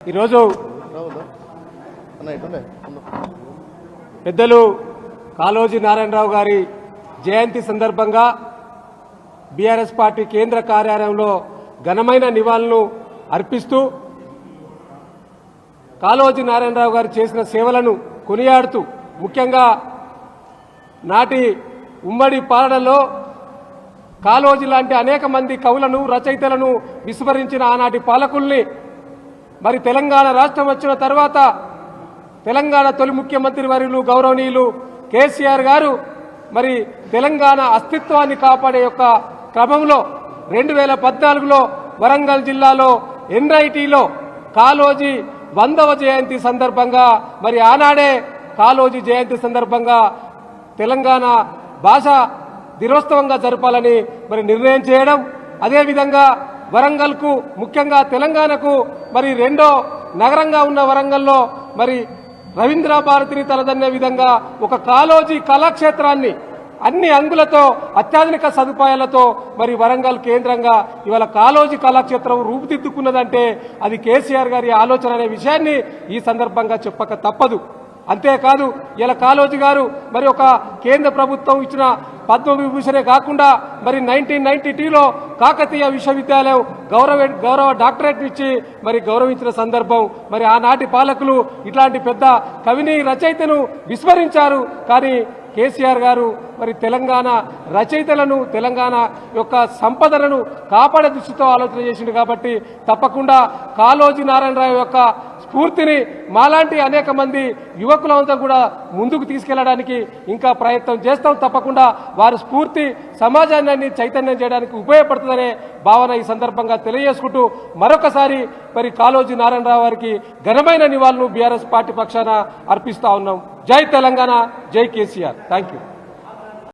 ఈరోజు పెద్దలు కాళోజీ నారాయణరావు గారి జయంతి సందర్భంగా బీఆర్ఎస్ పార్టీ కేంద్ర కార్యాలయంలో ఘనమైన నివాళులను అర్పిస్తూ కాళోజీ నారాయణరావు గారు చేసిన సేవలను కొనియాడుతూ ముఖ్యంగా నాటి ఉమ్మడి పాలనలో కాళోజీ లాంటి అనేక మంది కవులను రచయితలను విస్మరించిన ఆనాటి పాలకుల్ని మరి తెలంగాణ రాష్ట్రం వచ్చిన తర్వాత తెలంగాణ తొలి ముఖ్యమంత్రి వర్యులు గౌరవనీయులు కేసీఆర్ గారు మరి తెలంగాణ అస్తిత్వాన్ని కాపాడే యొక్క క్రమంలో 2014లో వరంగల్ జిల్లాలో ఎన్ఐటీలో కాళోజీ 100వ జయంతి సందర్భంగా మరి ఆనాడే కాళోజీ జయంతి సందర్భంగా తెలంగాణ భాష దినోత్సవంగా జరపాలని మరి నిర్ణయం చేయడం, అదేవిధంగా వరంగల్కు ముఖ్యంగా తెలంగాణకు మరి రెండో నగరంగా ఉన్న వరంగల్లో మరి రవీంద్ర భారతిని తలదన్నే విధంగా ఒక కాళోజీ కళాక్షేత్రాన్ని అన్ని అంగులతో అత్యాధునిక సదుపాయాలతో మరి వరంగల్ కేంద్రంగా ఇవాళ కాళోజీ కళాక్షేత్రం రూపుదిద్దుకున్నదంటే అది కేసీఆర్ గారి ఆలోచన అనే విషయాన్ని ఈ సందర్భంగా చెప్పక తప్పదు. అంతేకాదు ఇలా కాళోజీ గారు మరి ఒక కేంద్ర ప్రభుత్వం ఇచ్చిన పద్మవిభూషణే కాకుండా మరి 1992లో కాకతీయ విశ్వవిద్యాలయం గౌరవ డాక్టరేట్ ఇచ్చి మరి గౌరవించిన సందర్భం. మరి ఆనాటి పాలకులు ఇట్లాంటి పెద్ద కవిని రచయితను విస్మరించారు. కానీ కేసీఆర్ గారు మరి తెలంగాణ రచయితలను తెలంగాణ యొక్క సంపదలను కాపాడే దృష్టితో ఆలోచన చేసిండు. కాబట్టి తప్పకుండా కాళోజీ నారాయణరావు యొక్క స్ఫూర్తిని మాలాంటి అనేక మంది యువకులంతా కూడా ముందుకు తీసుకెళ్లడానికి ఇంకా ప్రయత్నం చేస్తాం. తప్పకుండా వారి స్ఫూర్తి సమాజాన్ని చైతన్యం చేయడానికి ఉపయోగపడుతుందనే భావన ఈ సందర్భంగా తెలియజేసుకుంటూ మరొకసారి మరి కాళోజీ నారాయణరావు గారికి ఘనమైన నివాళులు బీఆర్ఎస్ పార్టీ పక్షాన అర్పిస్తా ఉన్నాం. జై తెలంగాణ, జై కేసీఆర్. Thank you.